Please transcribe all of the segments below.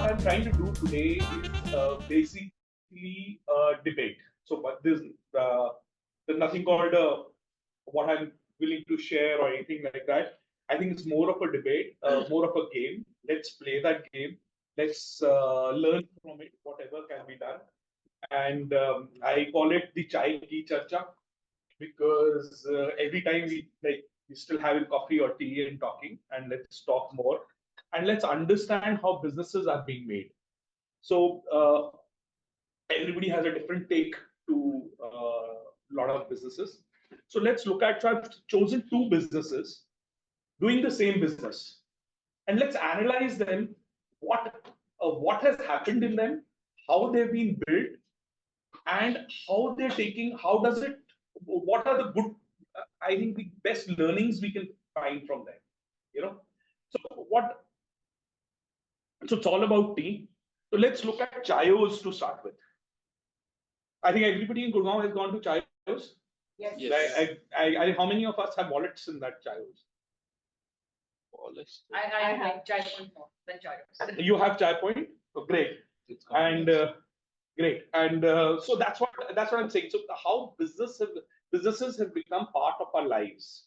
I'm trying to do today is basically a debate. So, but there's nothing called what I'm willing to share or anything like that. I think it's more of a debate, more of a game. Let's play that game. Let's learn from it, whatever can be done. And I call it the chai ki charcha because every time we still having coffee or tea and talking, and let's talk more and let's understand how businesses are being made. So everybody has a different take to a lot of businesses. So let's look at. So I've chosen two businesses doing the same business, and let's analyze them. What has happened in them, how they've been built, and how they're taking. How does it? What are the good? I think the best learnings we can find from them. You know. So what? So it's all about tea. So let's look at Chayos to start with. I think everybody in Gurgaon has gone to Chayos. Yes. Yes. How many of us have wallets in that Chayos? Wallets. I have chai point more than chai. You have Chai Point? Oh, great. And great. And so that's what I'm saying. So how businesses have become part of our lives.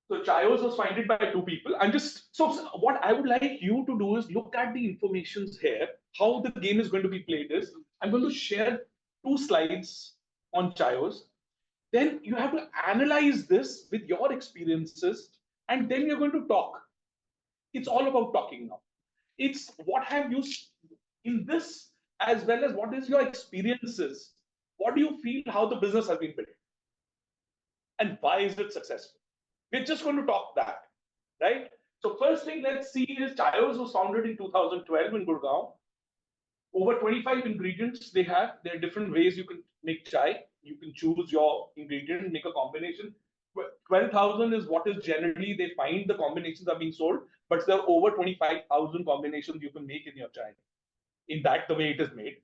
So Chayos was founded by two people. So what I would like you to do is look at the informations here. How the game is going to be played is I'm going to share two slides on Chayos. Then you have to analyze this with your experiences, and then you're going to talk. It's all about talking now. It's what have you in this as well as what is your experiences. What do you feel how the business has been built? And why is it successful? We're just going to talk that, right? So first thing let's see is Chayos was founded in 2012 in Gurgaon. Over 25 ingredients they have. There are different ways you can make chai. You can choose your ingredient, make a combination. 12,000 is what is generally they find the combinations are being sold, but there are over 25,000 combinations you can make in your chai. In that, the way it is made.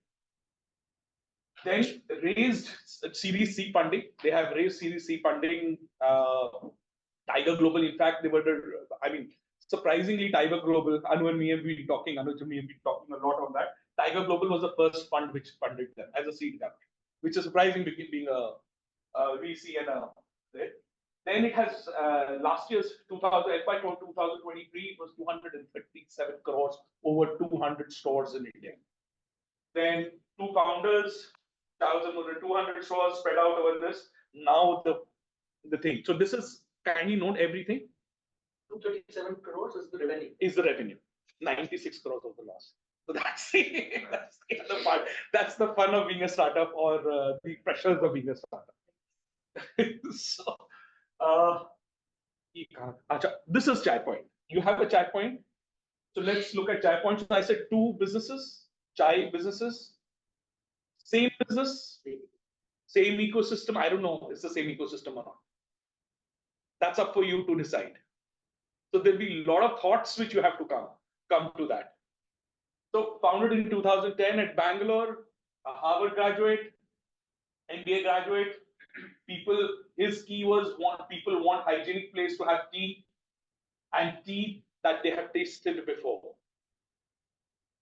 Then raised Series C funding. They have raised Series C funding. Tiger Global, in fact, they were surprisingly, Tiger Global, Anu and me have been talking, Anuj and me have been talking a lot on that. Tiger Global was the first fund which funded them as a seed capital, which is surprising being a VC and a. Right? Then it has last year's FY 2023, it was 237 crores, over 200 stores in India. Then two founders, 200 stores spread out over this. Now the thing. So this is kindly note everything. 237 crores is the revenue. 96 crores of the loss. So that's the other part. That's the fun of being a startup or the pressures of being a startup. So, this is Chai Point. You have a Chai Point. So let's look at Chai Point. So I said two businesses, chai businesses, same business, same ecosystem. I don't know if it's the same ecosystem or not. That's up for you to decide. So there'll be a lot of thoughts which you have to come to that. So founded in 2010 at Bangalore, a Harvard graduate, MBA graduate. His key was people want hygienic place to have tea, and tea that they have tasted before.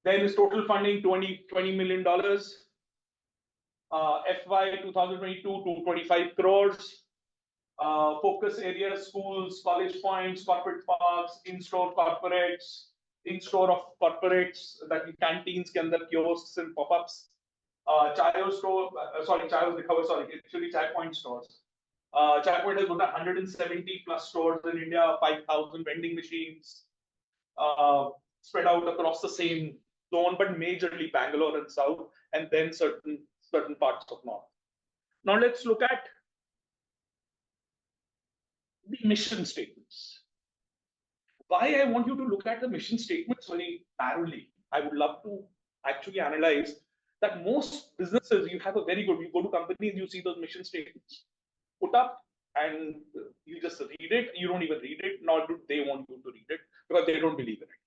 Then his total funding $20 million. FY 2022 to 25 crores. Focus areas: schools, college points, corporate parks, in-store corporates, of corporates that in canteens, ke andar kiosks and pop-ups. Chayos store, Chayos recover, actually Chai Point stores. Chai Point has more than 170 plus stores in India, 5,000 vending machines, spread out across the same zone, but majorly Bangalore and South, and then certain parts of North. Now let's look at the mission statements. Why I want you to look at the mission statements very narrowly. I would love to actually analyze that most businesses, you go to companies, you see those mission statements put up and you just read it. You don't even read it, nor do they want you to read it because they don't believe in it.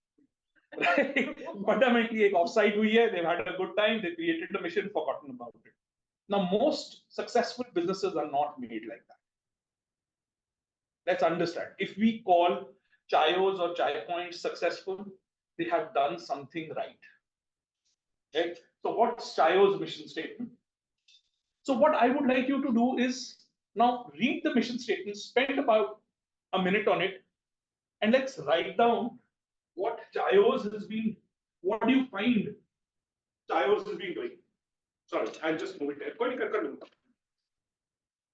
Right? Fundamentally, offsite hui hai, they've had a good time, they created the mission, forgotten about it. Now, most successful businesses are not made like that. Let's understand. If we call Chayos or Chai Points successful, they have done something right. Right? So what's Chayo's mission statement? So what I would like you to do is now read the mission statement, spend about a minute on it, and let's write down what Chayo's has been, what do you find Chayo's has been doing? Sorry, I'll just move it there.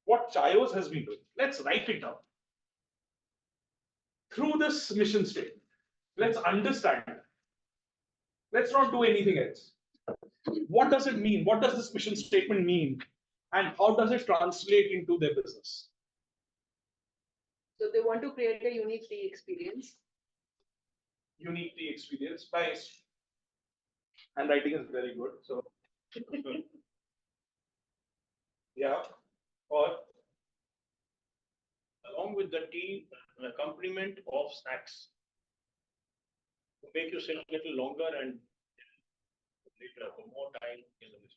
What Chayo's has been doing. Let's write it down. Through this mission statement, let's understand. Let's not do anything else. What does it mean? What does this mission statement mean? And how does it translate into their business? So they want to create a unique tea experience. Unique tea experience. Nice. Handwriting is very good. So, yeah. Or along with the tea, an accompaniment of snacks to make you sit a little longer and later for more time in the business.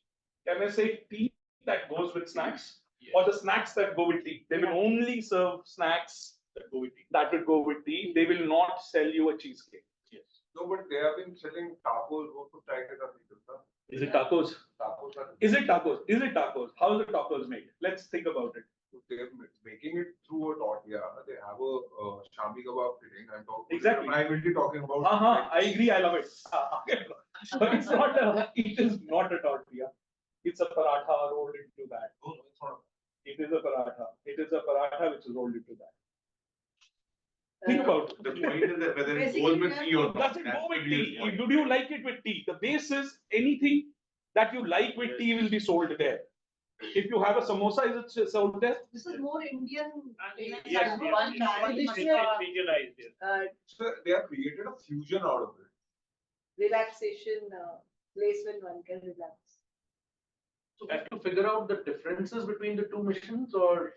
can I say tea that goes with snacks? Yes. Or the snacks that go with tea? They will only serve snacks That go with tea. that will go with tea. They will not sell you a cheesecake. Yes. No, but they have been selling tacos. Also, try it out. Is it tacos? Tacos are. Is it tacos? Is it tacos? How is the tacos made? Let's think about it. They're making it through a tortilla. They have a shami kebab filling. Exactly. I will be talking about. I agree. I love it. But it's not a, it is not a tortilla. It's a paratha rolled into that. Oh, no, it's not. It is a paratha. It is a paratha which is rolled into that. Think about it. The point is that whether it Basically, goes with tea or not. Does it go with tea? Do you like it with tea? The base is anything that you like with tea will be sold there. If you have a samosa, is it sold there? This is more Indian. Yes, One traditional, regionalized here. So they have created a fusion out of it. relaxation place when one can relax. So we have to figure out the differences between the two missions, or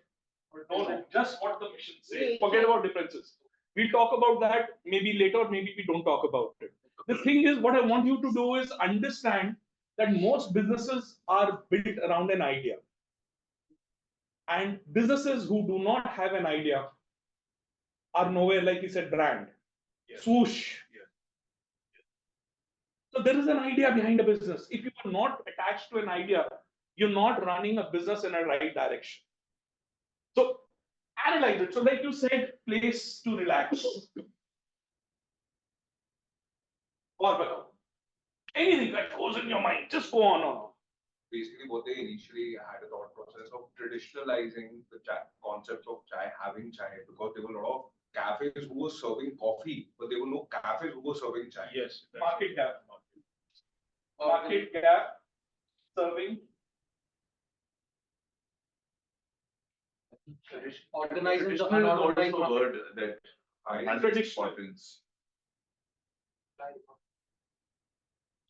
No, just what the mission says. Forget about differences. We'll talk about that maybe later, maybe we don't talk about it. The thing is, what I want you to do is understand that most businesses are built around an idea. And businesses who do not have an idea are nowhere, like you said, brand. Yes. Swoosh. Yes. So there is an idea behind a business. If you are not attached to an idea, you're not running a business in a right direction. So analyze it. So like you said, place to relax. Or anything that goes in your mind, just go on. Basically, what they initially had a thought process of traditionalizing the concept of chai, having chai, because there were a lot of cafes who were serving coffee, but there were no cafes who were serving chai. Yes. that's Market it. gap. Market gap, serving. organizing the Traditional is unorganized also a market. word that I Traditional. importance.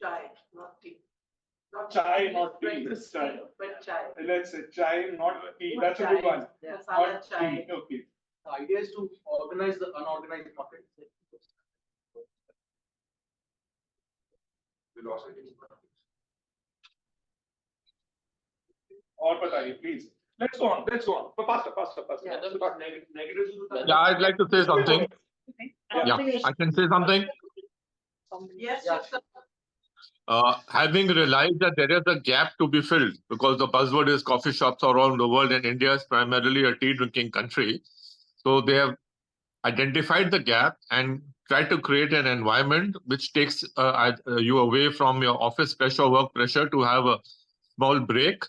Chai, not tea. Not Chai, tea, not tea, right, it's chai. But chai. Let's say chai, not tea. Not That's a good chai. one. Masala Not chai. tea. Okay. The idea is to organize the unorganized market. Velocity. Or बताइए, please. Let's go on. Let's go on. Faster. Yeah. Negative. Yeah, I'd like to say something. Yeah, I can say something. Yes, Yeah. sir. Having realized that there is a gap to be filled because the buzzword is coffee shops around the world and India is primarily a tea drinking country. So they have identified the gap and tried to create an environment which takes you away from your office pressure, work pressure, to have a small break,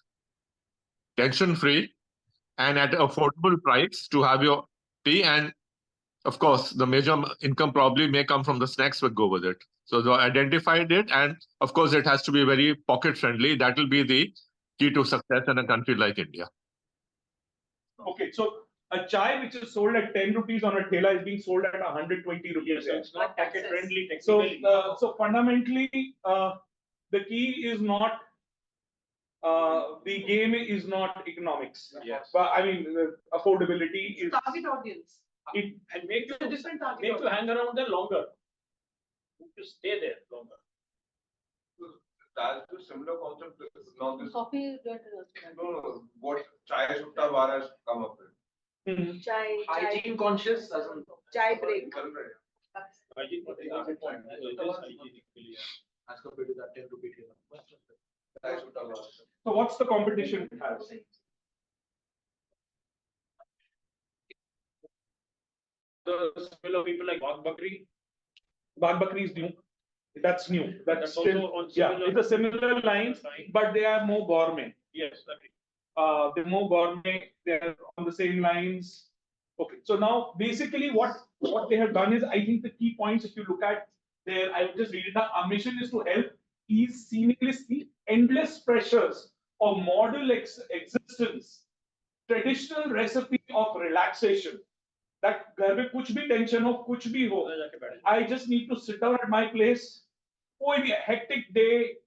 tension free, and at an affordable price to have your tea. And of course, the major income probably may come from the snacks that go with it. So they identified it, and of course, it has to be very pocket friendly. That will be the key to success in a country like India. Okay, so a chai which is sold at 10 rupees on a thela is being sold at 120 rupees. Yes, so it's not pocket friendly So, technically. so fundamentally, the key is not, the game is not economics. Yes. But I mean, affordability is. Target audience. It, And make you It's a different target make you audience. hang around there longer. Make you stay there longer. That's the similar concept. Now this. Coffee, No. What chai sutta bar has come up with. Mhm. chai, Hygiene conscious as in chai break. opposite point. It is hygienically, yeah. As compared to that 10 rupee table. That's what I was. So what's the competition it has? The similar people like Bagh Bakri. Bagh Bakri is new. That's new. That's also still, on yeah, similar- it's a similar lines, but they are more gourmet. Yes, agree. They're more gourmet. They're on the same lines. Okay, so now basically what they have done is, I think the key points, if you look at there, I will just read it now. Our mission is to help ease seamlessly endless pressures of model existence, traditional recipe of relaxation. That घर में कुछ भी tension हो, कुछ भी हो, I just need to sit down at my place. कोई भी hectic day,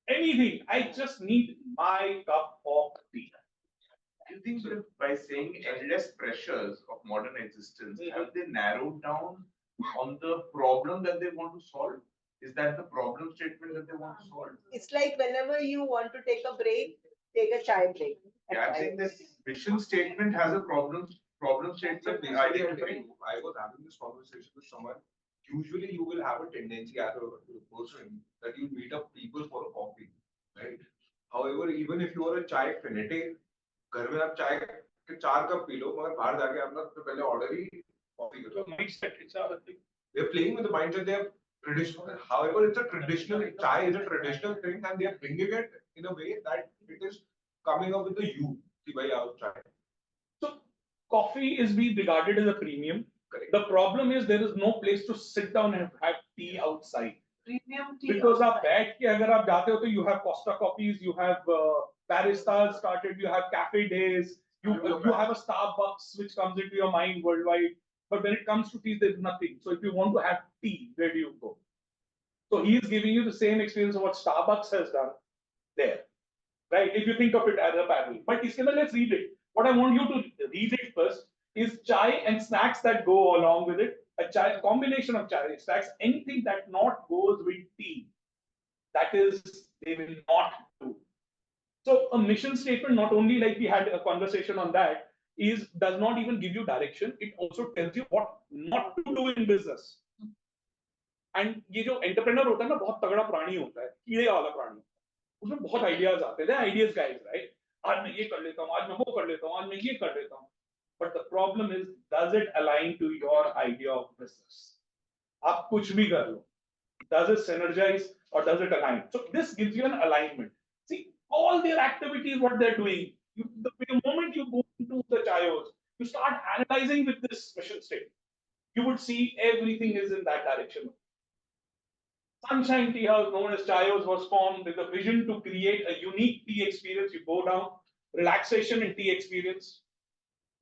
anything. I just need my cup of tea. I think that by saying endless pressures of modern existence, have they narrowed down on the problem that they want to solve? Is that the problem statement that they want to solve? It's like whenever you want to take a break, take a chai break. Yeah, I think this mission statement has a problem statement. Basically, I was having this conversation with someone. Usually, you will have a tendency as a person that you meet up people for a coffee, right? However, even if you are a chai fanatic, घर में आप चाय के 4 cup P low, मगर बाहर जाके आप ना तो पहले ऑर्डर ही कॉफी करो. Mindset, it's a thing. They're playing with the mindset they are traditional. However, it's a traditional chai is a traditional thing, and they are bringing it in a way that it is coming up with the you. कि भाई आओ chai. So coffee is being regarded as a premium. Correct. The problem is there is no place to sit down and have tea outside. Premium tea. Because आप बैठ के अगर आप जाते हो तो you have Costa coffees, you have baristas started, you have cafe days, you have a Starbucks which comes into your mind worldwide. But when it comes to tea, there's nothing. So if you want to have tea, where do you go? So he is giving you the same experience of what Starbucks has done there, right? If you think of it as a parallel. But let's read it. What I want you to read it first is chai and snacks that go along with it. A chai combination of chai and snacks, anything that not goes with tea, that is, they will not do. So a mission statement, not only like we had a conversation on that, does not even give you direction. It also tells you what not to do in business. And ये जो entrepreneur होता है ना, बहुत तगड़ा प्राणी होता है, कीड़े वाला प्राणी. उसमें बहुत ideas आते हैं. Ideas guys, right? आज मैं ये कर लेता हूँ, आज मैं वो कर लेता हूँ, आज मैं ये कर लेता हूँ. But the problem is, does it align to your idea of business? आप कुछ भी कर लो. Does it synergize or does it align? So this gives you an alignment. See, all their activities, what they're doing, the moment you go into the Chayos, you start analyzing with this mission statement. You would see everything is in that direction. Sunshine Tea House, known as Chayos, was formed with a vision to create a unique tea experience. You go down, relaxation and tea experience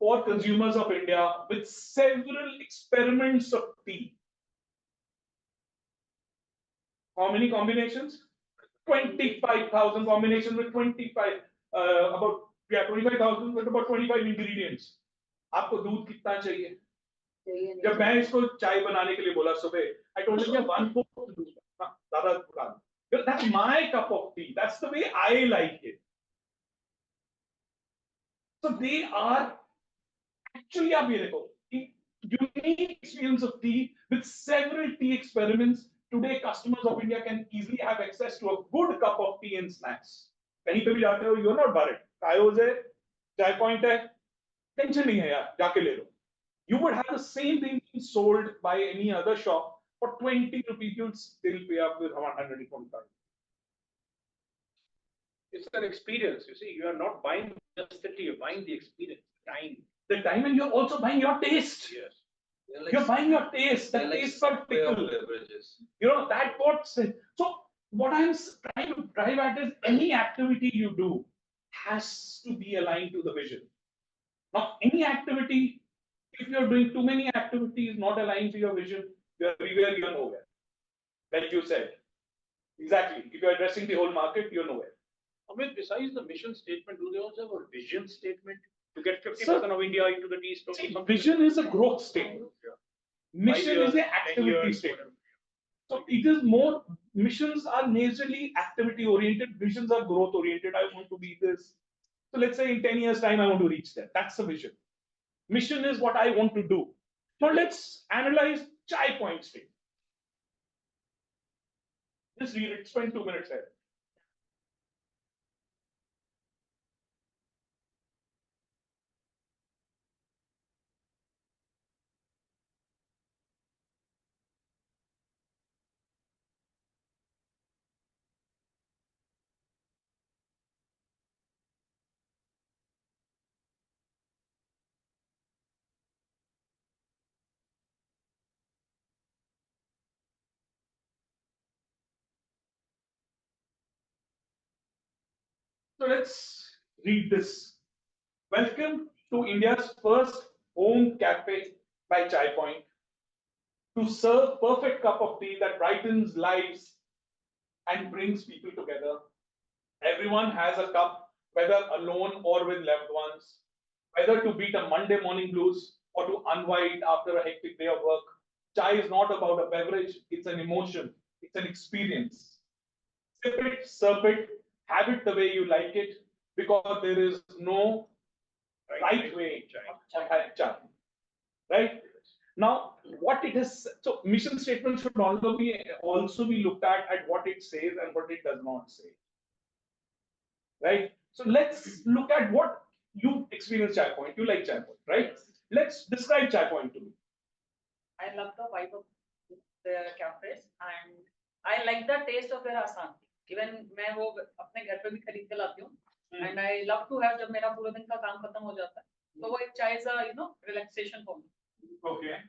for consumers of India with several experiments of tea. How many combinations? 25,000 combinations with 25, about 25,000 with about 25 ingredients. आपको दूध कितना चाहिए? जब मैं इसको चाय बनाने के लिए बोला सुबह, I told him 1/4 दूध. ज़्यादा दूध. That's my cup of tea. That's the way I like it. So they are actually, आप ये देखो, unique experience of tea with several tea experiments. Today, customers of India can easily have access to a good cup of tea and snacks. कहीं पे भी जाते हो, you're not worried. Chayos है, chai point है, tension नहीं है यार, जाके ले लो. You would have the same thing sold by any other shop for 20 rupees. You'll still pay up with 125. It's an experience. You see, you are not buying just the tea, you're buying the experience, time. The time, and you're also buying your taste. Yes. You're buying your taste. The taste for pickle. You know, that what. So what I'm trying to drive at is any activity you do has to be aligned to the vision. Now, any activity, if you're doing too many activities not aligned to your vision, you're everywhere, you're nowhere. Like you said. Exactly. If you're addressing the whole market, you're nowhere. Amit, besides the mission statement, do they also have a vision statement to get 50% of India into the tea store? See, vision is a growth statement. Mission is an activity statement. So it is more, missions are majorly activity oriented, visions are growth oriented. I want to be this. So let's say in 10 years time, I want to reach that. That's the vision. Mission is what I want to do. Now let's analyze chai point statement. Just read it, spend 2 minutes there. So let's read this. Welcome to India's first home cafe by Chai Point. To serve perfect cup of tea that brightens lives and brings people together. Everyone has a cup, whether alone or with loved ones, whether to beat a Monday morning blues or to unwind after a hectic day of work. Chai is not about a beverage, it's an emotion, it's an experience. Sip it, serve it, have it the way you like it, because there is no right way of having chai. Right? Now, what it is, so mission statement should also be looked at what it says and what it does not say. Right? So let's look at what you experience Chai Point. You like Chai Point, right? Let's describe Chai Point to me. I love the vibe of the cafes and I like the taste of their Assam. Even मैं वो अपने घर पे भी खरीद के लाती हूँ. And I love to have जब मेरा पूरा दिन का काम खत्म हो जाता है. तो वो एक चाय सा relaxation for me. Okay.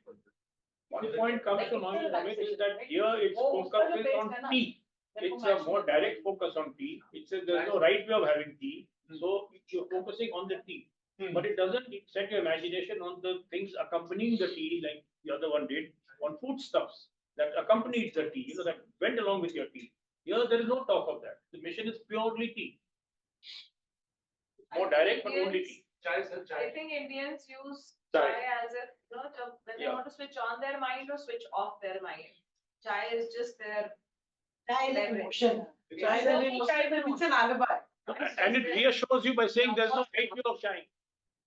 One point comes to mind, Amit, is that here it's focused on tea. It's a more direct focus on tea. It's there's no right way of having tea. So you're focusing on the tea. But it doesn't set your imagination on the things accompanying the tea, like the other one did, on foodstuffs that accompanied the tea, that went along with your tea. Here there is no talk of that. The mission is purely tea. More direct, but only tea. I think Indians use chai as a, when they want to switch on their mind or switch off their mind. Chai is just their Emotion. Chai is an alibi. And it reassures you by saying there's no right way of chai.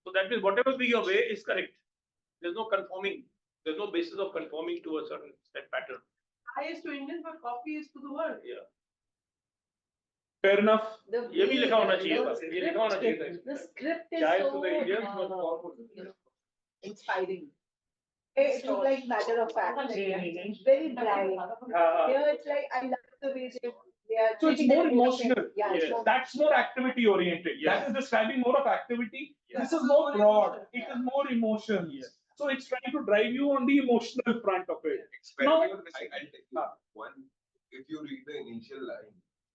So that means whatever be your way is correct. There's no conforming. There's no basis of conforming to a certain set pattern. Chai is to Indians, but coffee is to the world. Yeah. Fair enough. ये भी लिखा होना चाहिए था. ये लिखा होना चाहिए था. The script is Chai so to the Indians, but coffee. inspiring. It's like matter of fact. Very dry. Here it's like I love the way they are. So it's more emotional. Yeah, Yes. That's more activity oriented. Yes. That is describing more of activity. Yes. This is more broad. It is more emotion. Yes. So it's trying to drive you on the emotional front of it. Experiment. No. I'll take one. If you read the initial line,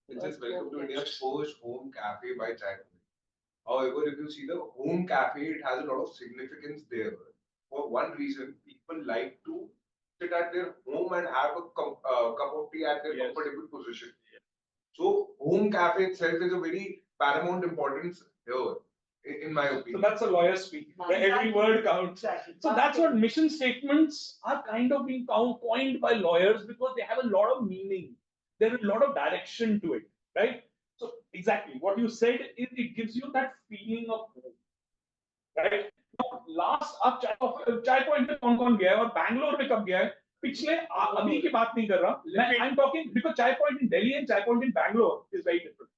it says welcome to India's first home cafe by Chai. However, if you see the home cafe, it has a lot of significance there. For one reason, people like to sit at their home and have a cup of tea at their comfortable position. So, home cafe itself is a very paramount importance here, in my So opinion. that's a lawyer speak, where every word counts. So that's what mission statements are kind of being coined by lawyers because they have a lot of meaning. There is a lot of direction to it, right? So exactly what you said, it gives you that feeling of home, right? Now, last आप चाय point पे कौन गया है और बैंगलोर में कब गया है? पिछले अभी की बात नहीं कर रहा. I'm talking because Chai Point in Delhi and Chai Point in Bangalore is very different.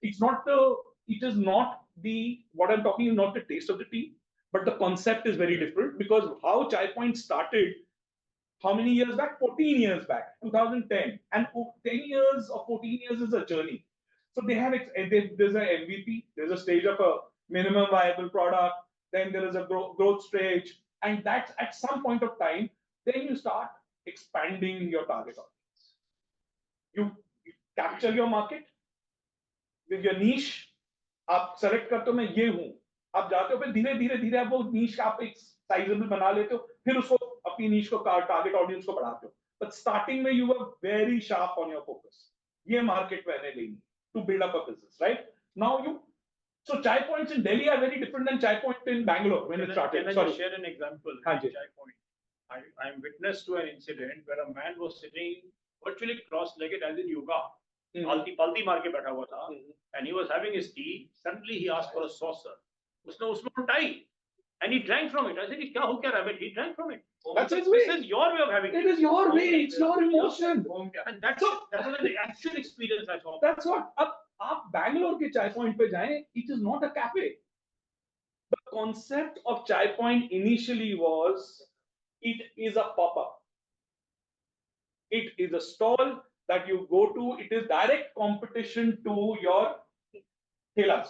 It is not what I'm talking is not the taste of the tea, but the concept is very different because how Chai Point started, how many years back? 14 years back, 2010. And 10 years or 14 years is a journey. So there's an MVP, there's a stage of a minimum viable product, then there is a growth stage, and that's at some point of time, then you start expanding your target audience. You capture your market with your niche. आप select करते हो मैं ये हूं. आप जाते हो फिर धीरे धीरे आप वो niche आप एक sizable बना लेते हो. फिर उसको अपनी niche को target audience को बढ़ाते हो. But starting में you were very sharp on your focus. ये market मैंने लेनी to build up a business, right? Now so Chai Points in Delhi are very different than Chai Point in Bangalore when it started. Can I just share an example? Haan ji. Chai Point. I'm witness to an incident where a man was sitting virtually cross-legged as in yoga. Palti मार के बैठा हुआ था, and he was having his tea. Suddenly he asked for a saucer. उसने उठाई. And he drank from it. I said, "Kya ho kya raha hai?" He drank from it. That's his way. This is your way of having It is your way. It's your emotion. And that was the actual experience I saw. That's what. अब आप बैंगलोर के चाय point पे जाएं, it is not a cafe. The concept of chai point initially was, it is a pop-up. It is a stall that you go to. It is direct competition to your thelas.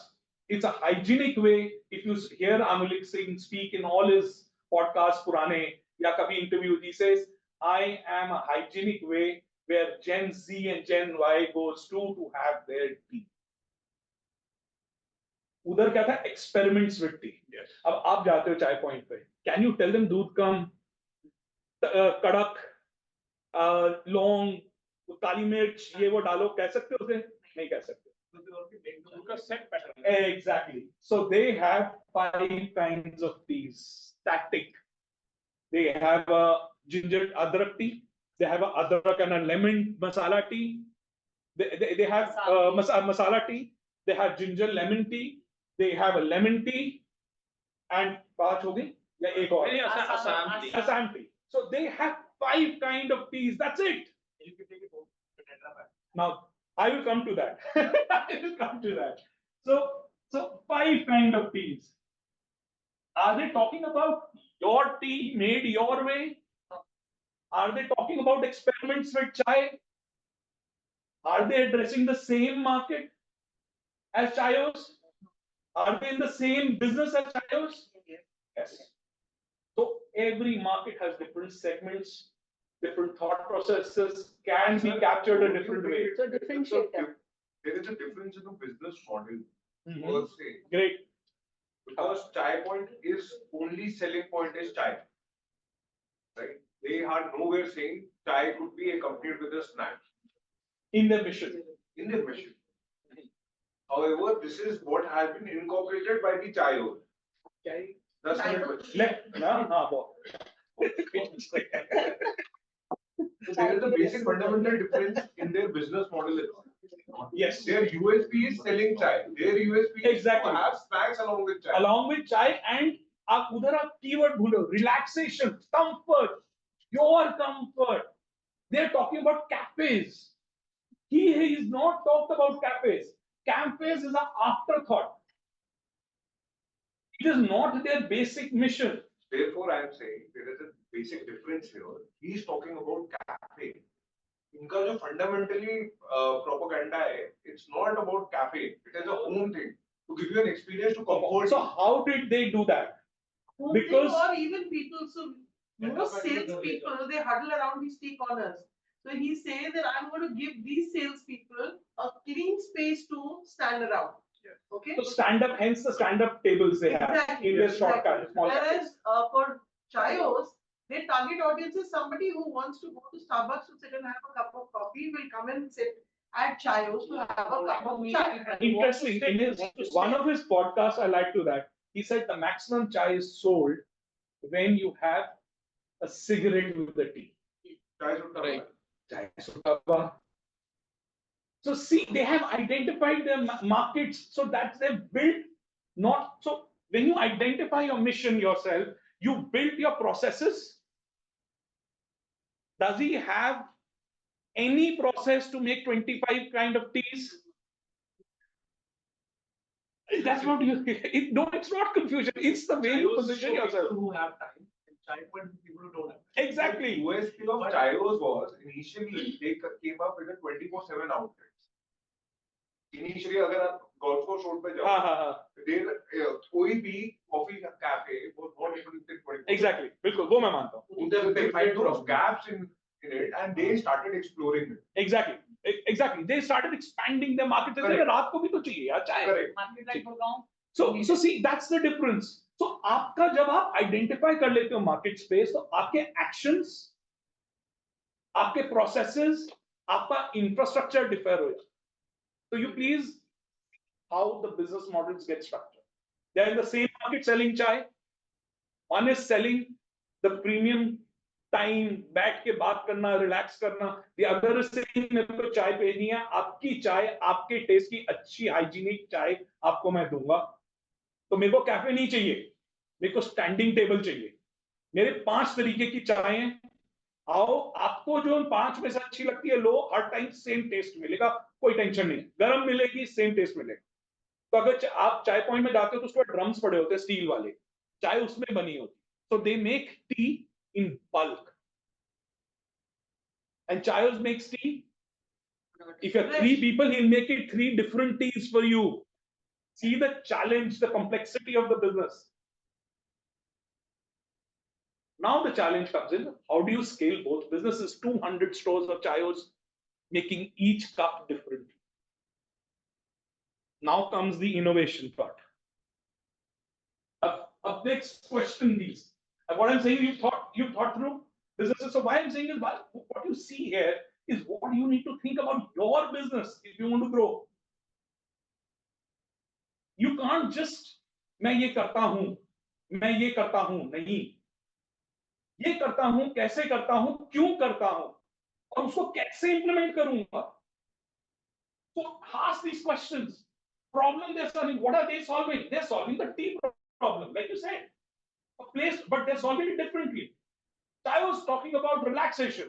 It's a hygienic way. If you hear Amulik Singh speak in all his podcasts, Purane, ya kabhi interview, he says, I am a hygienic way where Gen Z and Gen Y goes to have their tea. उधर क्या था? Experiments with tea. Yes. अब आप जाते हो चाय point पे. Can you tell them दूध कम, कड़क, लौंग, काली मिर्च, ये वो डालो, कह सकते हो उसे? नहीं कह सकते. Exactly. So they have 5 kinds of teas. Static. They have a ginger adrak tea. They have a adrak and a lemon masala tea. They have masala tea. They have ginger lemon tea. They have a lemon tea. And पांच हो गई या एक और? Assam tea. So they have 5 kind of teas. That's it. Now I will come to that. I will come to that. So 5 kind of teas. Are they talking about your tea made your way? Are they talking about experiments with chai? Are they addressing the same market as chayos? Are they in the same business as chayos? Yes. So every market has different segments, different thought processes, can be captured a different way. So differentiator. There is a difference in the business model Mhm. per se. Great. Because chai point is only selling point is chai. Right? They are nowhere saying chai could be accompanied with a snack. In their mission. In their mission. However, this is what has been incorporated by the chai owner. That's 100%. So there is a basic fundamental difference in their business model. Yes. Their USP is selling chai. Their USP is Exactly. to have snacks along with chai. Along with chai, and आप उधर आप keyword भूलो, relaxation, comfort, your comfort. They're talking about cafes. He is not talked about cafes. Cafes is an afterthought. It is not their basic mission. Therefore, I am saying there is a basic difference here. He is talking about cafe. इनका जो fundamentally propaganda है, it's not about cafe. It is a home thing to give you an experience to comfort. So how did they do that? Because or even people, so most salespeople, they huddle around these tea corners. So he says that I'm going to give these salespeople a clean space to stand around. Yes. Okay. So stand up, hence the stand up tables they have in their shortcut. Whereas for chayos, their target audience is somebody who wants to go to Starbucks to sit and have a cup of coffee, will come and sit at chayos to have a cup of chai. Interesting. In one of his podcasts, I like to that. He said the maximum chai is sold when you have a cigarette with the tea. Right. Chai sutta. So see, they have identified their markets, so that they've built not so. When you identify your mission yourself, you build your processes. Does he have any process to make 25 kind of teas? That's what you. No, it's not confusion. It's the way you position yourself. Who have time? Chai point people who don't have. Exactly. USP of Chayos was initially they came up with a 24/7 outlets. Initially, अगर आप golf course road पे जाओ, there कोई भी coffee cafe was not able to take 24. Exactly. बिल्कुल वो मैं मानता हूँ. They find those gaps in it, and they started exploring it. Exactly. Exactly. They started expanding their market. Correct. रात को भी तो चाहिए यार चाय. Correct. Market like Gurgaon. So see, that's the difference. So आपका जब आप identify कर लेते हो market space, तो आपके actions, आपके processes, आपका infrastructure differ हो जाता. So you please, how the business models get structured. They are in the same market selling chai. One is selling the premium time, बैठ के बात करना, relax करना. The other is saying मेरे को चाय पीनी है, आपकी चाय, आपके टेस्ट की अच्छी hygienic चाय आपको मैं दूंगा. तो मेरे को कैफे नहीं चाहिए, मेरे को स्टैंडिंग टेबल चाहिए, मेरे 5 तरीके की चाय हैं, आओ, आपको जो 5 में से अच्छी लगती है लो, हर टाइम सेम टेस्ट मिलेगा, कोई टेंशन नहीं, गर्म मिलेगी, सेम टेस्ट मिलेगा। तो अगर आप चाय पॉइंट में जाते हो तो उसके बाद ड्रम्स पड़े होते हैं स्टील वाले, चाय उसमें बनी होती, so they make tea in bulk and Chayos makes tea. If you're 3 people, he'll make it 3 different teas for you. See the challenge, the complexity of the business. Now the challenge comes in, how do you scale both businesses? 200 stores of Chayos making each cup different. Now comes the innovation part. Up next question, these. What I'm saying, you've thought through businesses. So why I'm saying is, what you see here is what you need to think about your business if you want to grow. You can't just मैं ये करता हूं, मैं ये करता हूं, नहीं, ये करता हूं, कैसे करता हूं, क्यों करता हूं, और उसको कैसे इंप्लीमेंट करूंगा. So ask these questions. Problem they're solving, what are they solving? They're solving the tea problem, like you said. A place, but they're solving it differently. I was talking about relaxation.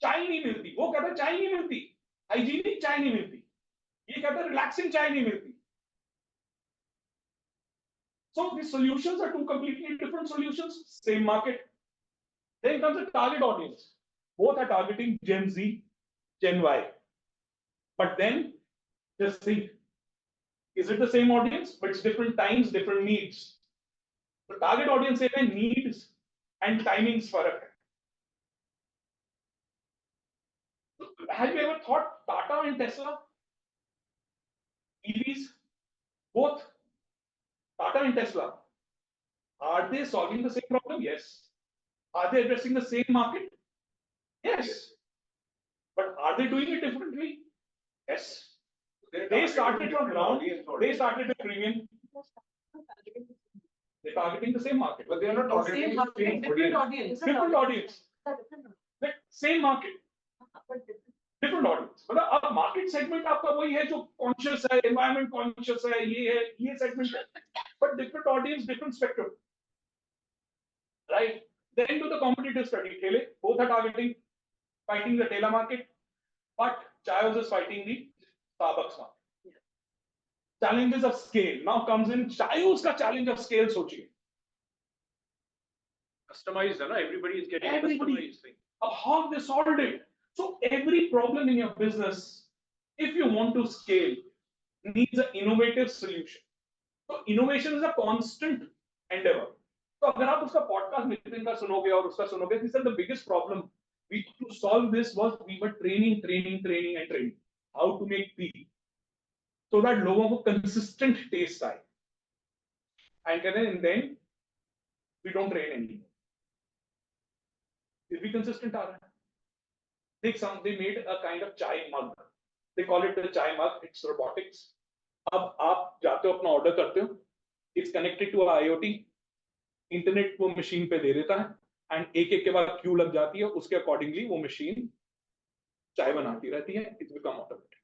चाय नहीं मिलती, वो कहता चाय नहीं मिलती, hygienic चाय नहीं मिलती, ये कहता रिलैक्सिंग चाय नहीं मिलती. So the solutions are two completely different solutions, same market. Then comes the target audience. Both are targeting Gen Z, Gen Y. But then just think, is it the same audience? But it's different times, different needs. The target audience है needs and timings फर्क है. Have you ever thought Tata and Tesla, EVs, both Tata and Tesla, are they solving the same problem? Yes. Are they addressing the same market? Yes. But are they doing it differently? Yes. They started from ground. They started with premium. They're targeting the same market, but they are not targeting the same different audience. Different audience. Like same market. Different audience. मतलब अब market segment आपका वही है जो conscious है, environment conscious है, ये segment है, but different audience, different spectrum. Right? Then do the competitive study. Tele, both are targeting, fighting the Tela market, but Chayos is fighting the Starbucks market. Challenges of scale now comes in. Chayos का challenge of scale सोचिए. Customized है ना, everybody is getting a customized thing. How they solved it. So every problem in your business, if you want to scale, needs an innovative solution. So innovation is a constant endeavor. So अगर आप उसका podcast Nitin का सुनोगे और उसका सुनोगे, this is the biggest problem. We to solve this was we were training how to make tea, so that लोगों को consistent taste आए. And then we don't train anymore. Is we consistent आ रहा है? They made a kind of chai mug. They call it the chai mug. It's robotics. अब आप जाते हो अपना ऑर्डर करते हो, it's connected to IoT. Internet वो मशीन पे दे देता है, एंड एक के बाद क्यू लग जाती है, उसके अकॉर्डिंगली वो मशीन चाय बनाती रहती है. It's become automated.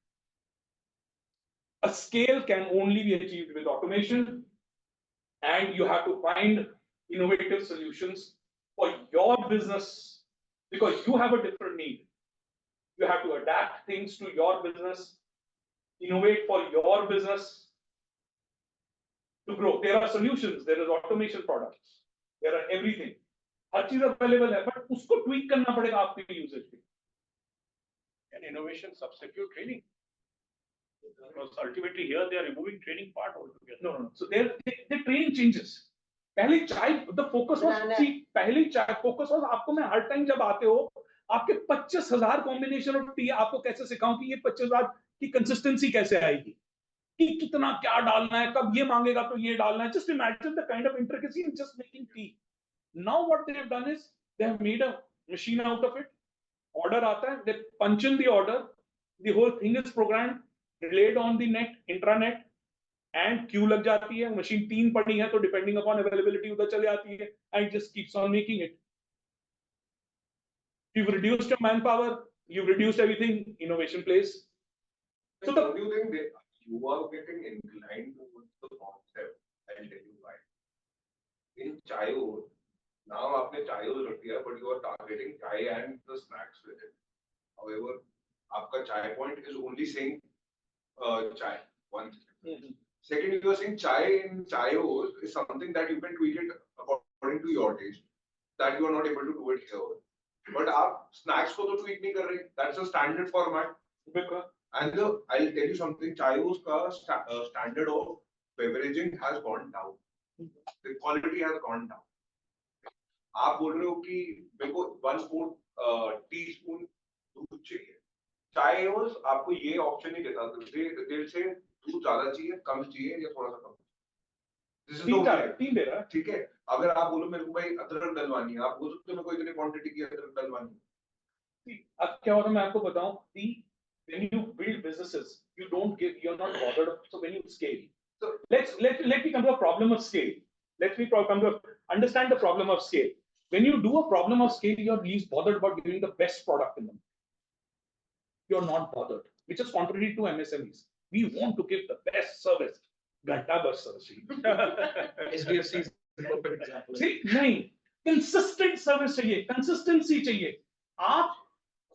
A scale can only be achieved with automation, and you have to find innovative solutions for your business because you have a different need. You have to adapt things to your business, innovate for your business to grow. There are solutions, there is automation products, there are everything. हर चीज available है, but उसको tweak करना पड़ेगा आपके usage पे. And innovation substitute training. Because ultimately here they are removing training part altogether. No. So their training changes. पहले चाय, the focus was, see, पहले चाय focus was आपको मैं हर टाइम जब आते हो, आपके 25,000 कॉम्बिनेशन ऑफ टी आपको कैसे सिखाऊं कि ये 25,000 की कंसिस्टेंसी कैसे आएगी, कि कितना क्या डालना है, कब ये मांगेगा तो ये डालना है. Just imagine the kind of intricacy in just making tea. Now what they have done is they have made a machine out of it. Order आता है, they punch in the order, the whole thing is programmed, relayed on the net, intranet, and queue लग जाती है. Machine 3 पड़ी है तो depending upon availability उधर चले आती है, and it just keeps on making it. You've reduced your manpower, you've reduced everything, innovation plays. So don't you think that you are getting inclined towards the concept? I'll tell you why. in Chayos, now आपने Chayos रख दिया, but you are targeting chai and the snacks with it. However, आपका chai point is only saying chai. One thing. Second, you are saying chai in Chayos is something that you can tweak it according to your taste. That you are not able to do it here. But आप snacks को तो tweak नहीं कर रहे. That's a standard format. And I'll tell you something. Chayos का standard of beveraging has gone down. The quality has gone down. आप बोल रहे हो कि मेरे को 1 teaspoon दूध चाहिए. Chayos आपको ये ऑप्शन नहीं देता. They'll say दूध ज्यादा चाहिए, कम चाहिए या थोड़ा सा कम. This is the तीन दे रहा है. ठीक है. अगर आप बोलो मेरे को भाई अदरक डलवानी है, आप बोल सकते हो मेरे को इतनी क्वांटिटी की अदरक डलवानी है. अब क्या होता है मैं आपको बताऊं. When you build businesses, you're not bothered. So when you scale, so let me come to a problem of scale. Let me come to understand the problem of scale. When you do a problem of scale, you're least bothered about giving the best product in them. You're not bothered, which is contrary to MSMEs. We want to give the best service. Ghanta bus service. SDFC is the perfect example. See, नहीं, consistent service चाहिए, consistency चाहिए. आप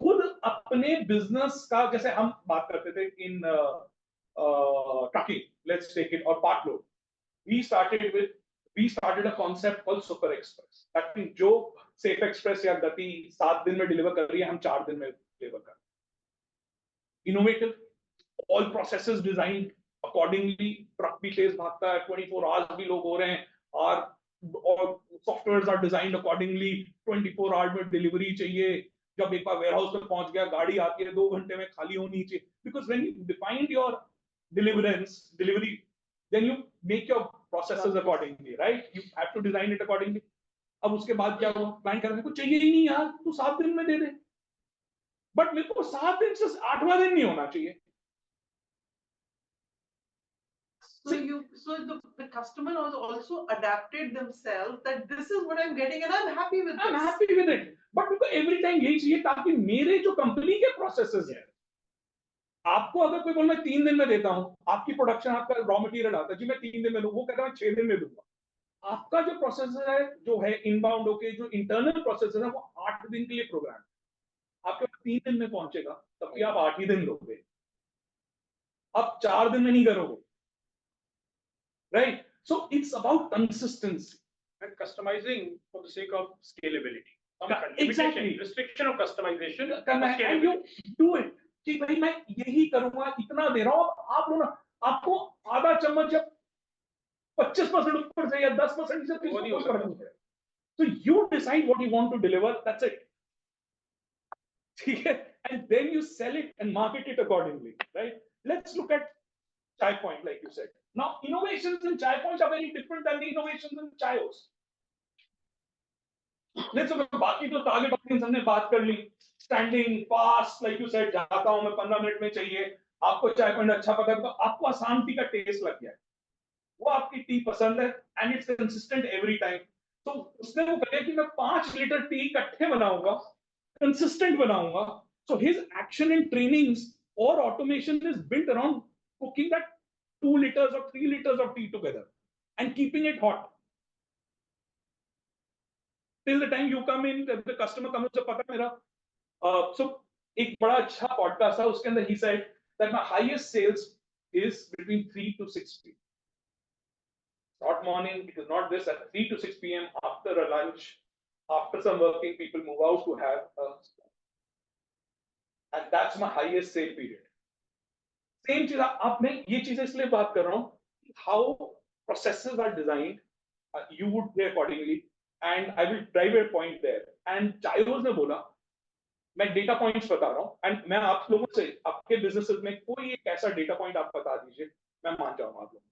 खुद अपने business का जैसे हम बात करते थे in trucking, let's take it, or part load. We started a concept called Super Express. That means जो Safe Express या गति 7 दिन में deliver कर रही है, हम 4 दिन में deliver कर. Innovative, all processes designed accordingly. Truck भी तेज भागता है, 24 hours भी लोग हो रहे हैं, और softwares are designed accordingly. 24 hours में delivery चाहिए. जब एक बार warehouse में पहुंच गया, गाड़ी आती है 2 घंटे में खाली होनी चाहिए. Because when you defined your delivery, then you make your processes accordingly, right? You have to design it accordingly. अब उसके बाद क्या हुआ? Client कह रहा है, मेरे को चाहिए ही नहीं यार, तू 7 दिन में दे दे. But मेरे को 7 दिन से 8वां दिन नहीं होना चाहिए. So the customer has also adapted themselves that this is what I'm getting and I'm happy with I'm this. happy with it. But मेरे को every time यही चाहिए ताकि मेरे जो कंपनी के processes हैं, आपको अगर कोई बोल मैं 3 दिन में देता हूं, आपकी प्रोडक्शन आपका रॉ मटेरियल आता है जी मैं 3 दिन में दूं, वो कहता है 6 दिन में दूंगा. आपका जो प्रोसेस है जो है इनबाउंड होके जो इंटरनल प्रोसेस है वो 8 दिन के लिए प्रोग्राम. आपके पास 3 दिन में पहुंचेगा, तब भी आप 8 ही दिन लोगे. आप 4 दिन में नहीं करोगे. Right? So it's about consistency and customizing for the sake of scalability. Exactly. Restriction of customization. And you do it. कि भाई मैं यही करूंगा, इतना दे रहा हूं. आप लोग ना, आपको आधा चम्मच जब 25% ऊपर से या 10% से कोई फर्क नहीं है. So you decide what you want to deliver. That's it. ठीक है? And then you sell it and market it accordingly. Right? Let's look at Chai Point, like you said. Now, innovations in Chai Points are very different than the innovations in Chayos. Let's look at बाकी तो target audience हमने बात कर ली. Standing fast, like you said, जाता हूं मैं 15 minute में चाहिए. आपको चाय पॉइंट अच्छा पता है तो आपको आसान टी का टेस्ट लग गया है. वो आपकी टी पसंद है and it's consistent every time. तो उसने वो कहा कि मैं 5 लीटर टी इकट्ठे बनाऊंगा, consistent बनाऊंगा. So his action and trainings or automation is built around cooking that 2 liters or 3 liters of tea together and keeping it hot. Till the time you come in, the customer comes to pata mera. So एक बड़ा अच्छा podcast था, उसके अंदर he said that my highest sales is between 3 to 6 p.m. Not morning, it is not this, at 3 to 6 p.m. after a lunch, after some working, people move out to have a, and that's my highest sale period. Same चीज आप मैं ये चीजें इसलिए बात कर रहा हूँ, how processes are designed, you would play accordingly, and I will drive a point there. And Chayos ने बोला, मैं डेटा पॉइंट्स बता रहा हूँ, एंड मैं आप लोगों से आपके बिजनेसेस में कोई एक ऐसा डेटा पॉइंट आप बता दीजिए, मैं मान जाऊंगा आप लोगों.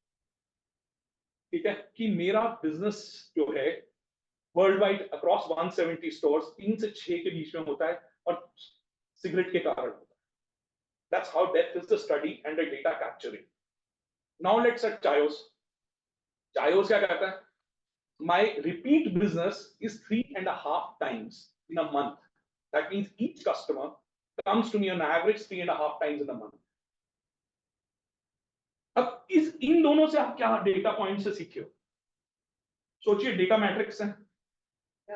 ठीक है कि मेरा बिजनेस जो है वर्ल्ड वाइड अक्रॉस 170 स्टोर्स 3 से 6 के बीच में होता है और सिगरेट के कारण होता है. That's how depth is the study and the data capturing. Now let's at Chayos. Chayos क्या कहता है? My repeat business is 3.5 times in a month. That means each customer comes to me on average 3.5 times in a month. अब इन दोनों से आप क्या data point से सीखे हो? सोचिए डेटा मैट्रिक्स है,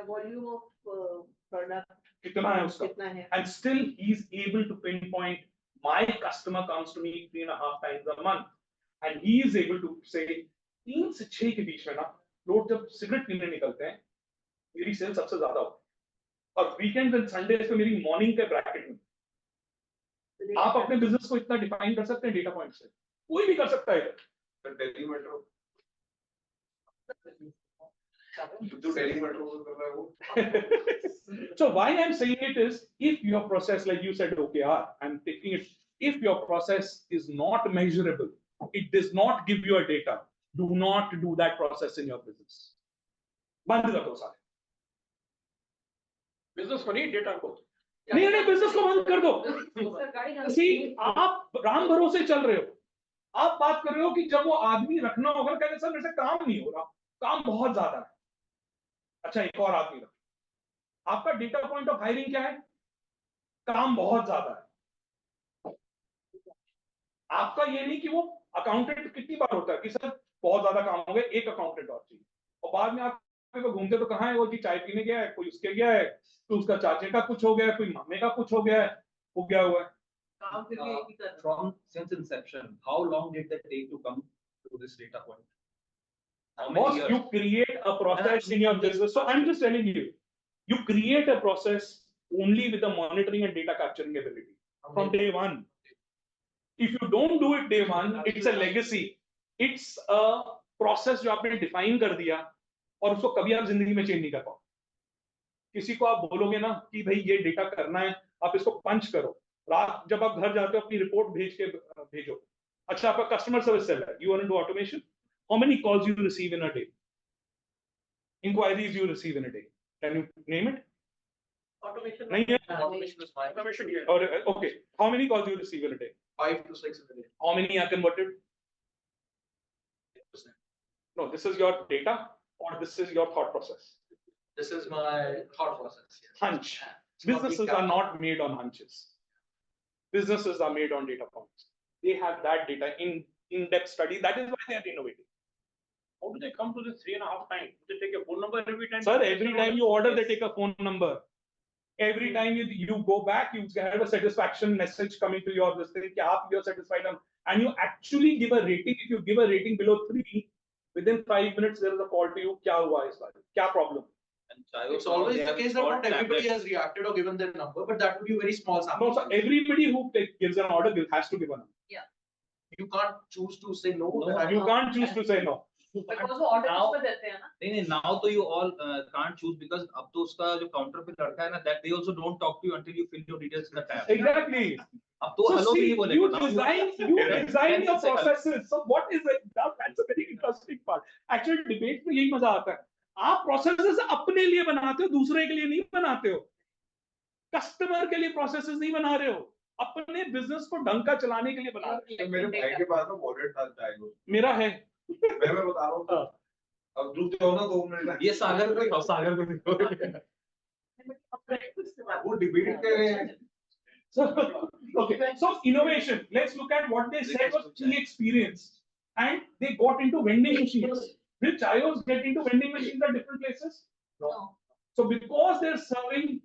वॉल्यूम ऑफ प्रोडक्ट कितना है उसका, कितना है, and still he's able to pinpoint my customer comes to me 3.5 times a month, and he is able to say 3 से 6 के बीच में ना लोग जब सिगरेट पीने निकलते हैं मेरी सेल सबसे ज्यादा होती है, और वीकेंड एंड संडे पे मेरी मॉर्निंग के ब्रैकेट में। आप अपने बिजनेस को इतना डिफाइन कर सकते हैं डेटा पॉइंट से, कोई भी कर सकता है। दिल्ली मेट्रो तो दिल्ली मेट्रो को कर रहा है वो। So why I'm saying it is, if your process, like you said, OKR, I'm taking it, if your process is not measurable, it does not give you a data, do not do that process in your business. बंद कर दो सारे, business को नहीं, data को। नहीं business को बंद कर दो। See, आप राम भरोसे चल रहे हो, आप बात कर रहे हो कि जब वो आदमी रखना होगा, कहते सर मेरे से काम नहीं हो रहा, काम बहुत ज्यादा है, अच्छा एक और आदमी रखो। आपका डेटा पॉइंट ऑफ हायरिंग क्या है, काम बहुत ज्यादा है। आपका ये नहीं कि वो अकाउंटेंट कितनी बार होता है कि सर बहुत ज्यादा काम हो गया, एक अकाउंटेंट और चाहिए, और बाद में आप घूमते तो कहाँ है वो, जी चाय पीने गया है, कोई उसके गया है, तो उसका चाचे का कुछ हो गया है, कोई मामे का कुछ हो गया है, वो क्या हुआ है। From since inception, how long did that take to come to this data point? How many Most years? you create a process in your business. So I'm just telling you, you create a process only with the monitoring and data capturing ability from day one. If you don't do it day one, it's a legacy. It's a process जो आपने define कर दिया और उसको कभी आप जिंदगी में चेंज नहीं कर पाओ। किसी को आप बोलोगे ना कि भाई ये डेटा करना है, आप इसको पंच करो, रात जब आप घर जाते हो अपनी रिपोर्ट भेज के भेजो। अच्छा आपका कस्टमर सर्विस सेल है, you want to do automation? How many calls you receive in a day? Inquiries you receive in a day? Can you name it? automation नहीं है? Automation is fine. Automation, yeah. Or okay, how many calls you receive in a day? 5 to 6 in a day. How many are converted? No, this is your data or this is your thought process. This is my thought process. Yes. Hunch. It's not Businesses being are not made on hunches. Businesses are made on data points. They have that data in-depth study. That is why they are innovating. How do they come to this 3.5 times? Do they take a phone number every time? Sir, every time you order, they take a phone number. Every time you go back, you have a satisfaction message coming to your this thing, you're satisfied, and you actually give a rating. If you give a rating below 3, within 5 minutes there is a call to you. क्या हुआ इस बार? क्या problem? It's always the case that not everybody has reacted or given their number, but that would be a very small sample. No, so everybody who gives an order has to give a number. Yeah. You can't choose to say no. You can't choose to say no. Because वो order किस पे देते हैं ना? नहीं now तो you all can't choose because अब तो उसका जो counter पे लड़का है ना, that they also don't talk to you until you fill your details in the tab. Exactly. अब तो hello भी नहीं बोलेगा. You design your processes. So what is it? That's a very interesting part. Actually debate में यही मजा आता है. आप प्रोसेसेस अपने लिए बनाते हो, दूसरे के लिए नहीं बनाते हो। कस्टमर के लिए प्रोसेसेस नहीं बना रहे हो, अपने बिजनेस को ढंग का चलाने के लिए बना रहे हो। मेरे भाई के पास ना वॉलेट था चाइल्ड, मेरा है, मैं बता रहा हूँ। अब दूध हो ना 2 मिनट, ये सागर को दिखाओ। वो डिबेट कर रहे हैं। Okay, so innovation. Let's look at what they said was key experience, and they got into vending machines. Will Chayos get into vending machines at different places? No. So because they're serving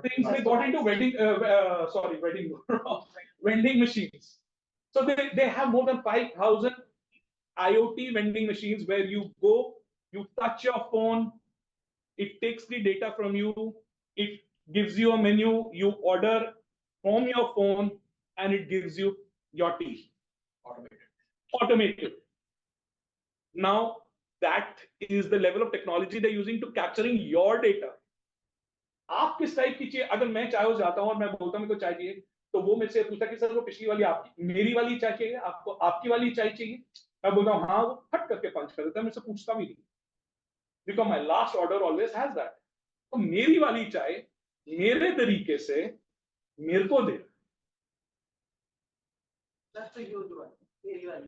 things, they got into vending machines. So they have more than 5,000 IoT vending machines where you go, you touch your phone, it takes the data from you, it gives you a menu, you order from your phone, and it gives you your tea. Automated. Now, that is the level of technology they're using to capturing your data. आप किस type की चाहिए? अगर मैं चाय जाता हूं और मैं बोलता हूं मेरे को चाय चाहिए, तो वो मेरे से पूछता कि सर वो पिछली वाली आपकी, मेरी वाली चाय चाहिए, आपको आपकी वाली चाय चाहिए? मैं बोलता हूं हाँ, वो फट करके पंच कर देता है, मेरे से पूछता भी नहीं, because my last order always has that. तो मेरी वाली चाय मेरे तरीके से मेरे को दे। That's a huge one. Very well.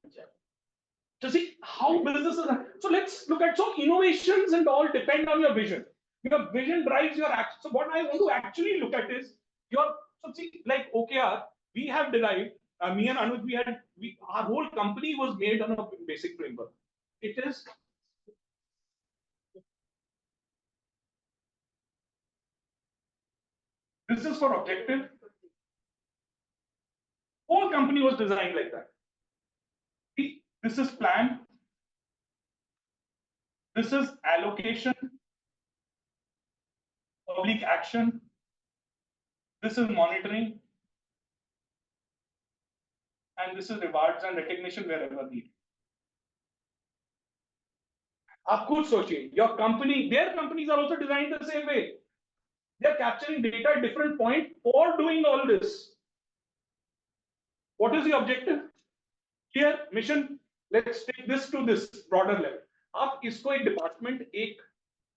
To see how businesses are. So let's look at, so innovations and all depend on your vision. Your vision drives your action. So what I want to actually look at is so see, like OKR, we have derived, me and Anuj, our whole company was made on a basic framework. It is this is for objective. Whole company was designed like that. See, this is plan. This is allocation, public action. This is monitoring. And this is rewards and recognition wherever needed. आप खुद सोचिए, your company, their companies are also designed the same way. They are capturing data at different point for doing all this. What is the objective? Here, mission. Let's take this to this broader level. आप इसको एक department, एक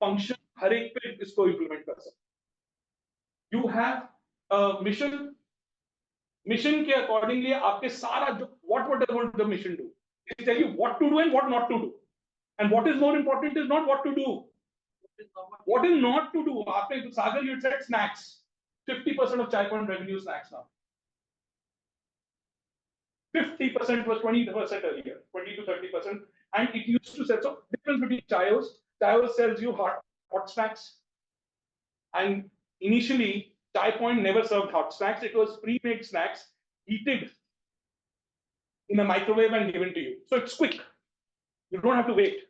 function, हर एक पे इसको implement कर सकते. You have a mission. Mission के accordingly आपके सारा what the mission do? It tell you what to do and what not to do. And what is more important is not what to do. What is not to do? After Sagar, you said snacks. 50% of Chai Point revenue is snacks now. 50% was 20% earlier, 20 to 30%. And it used to sell. So difference between Chayos sells you hot snacks. And initially, Chai Point never served hot snacks. It was pre-made snacks, heated in a microwave and given to you. So it's quick. You don't have to wait.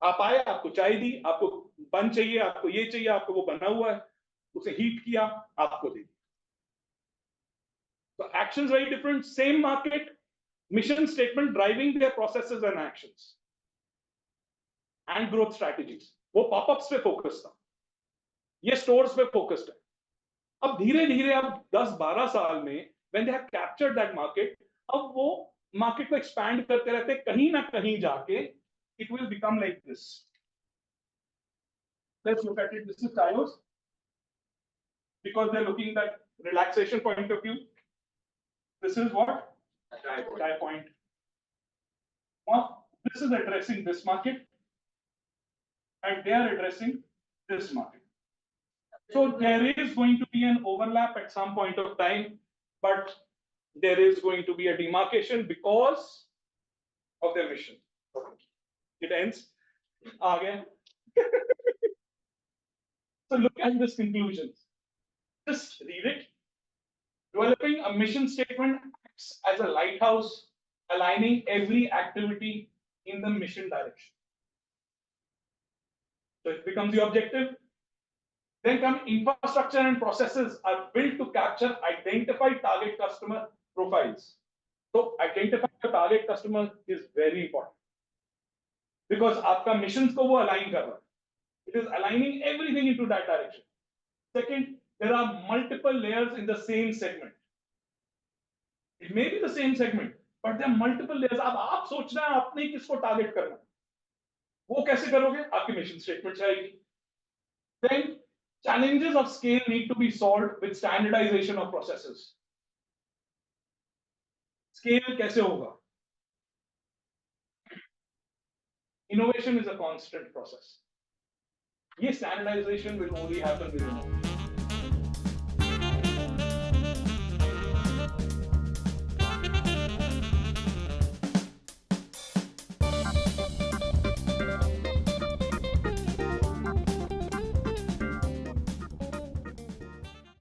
आप आए, आपको चाय दी, आपको बन चाहिए, आपको ये चाहिए, आपको वो बना हुआ है, उसे हीट किया, आपको दे. So actions very different, same market, mission statement driving their processes and actions and growth strategies. वो pop-ups पे focus था, ये stores पे focused है. अब धीरे-धीरे अब 10-12 साल में when they have captured that market, अब वो market को expand करते रहते, कहीं ना कहीं जाके it will become like this. Let's look at it. This is Chayos. Because they're looking at relaxation point of view. This is what? Chai Point. Now, this is addressing this market. And they are addressing this market. So there is going to be an overlap at some point of time, but there is going to be a demarcation because of their mission. It ends. Again. So look at this conclusion. Just read it. Developing a mission statement acts as a lighthouse, aligning every activity in the mission direction. So it becomes the objective. Then come infrastructure and processes are built to capture identified target customer profiles. So identify the target customer is very important. Because आपका missions को वो align कर रहा है. It is aligning everything into that direction. Second, there are multiple layers in the same segment. It may be the same segment, but there are multiple layers. अब आप सोच रहे हैं आपने किसको target करना है. वो कैसे करोगे? आपकी mission statement चाहिए. Then challenges of scale need to be solved with standardization of processes. Scale कैसे होगा? Innovation is a constant process. Yes, standardization will only happen with innovation.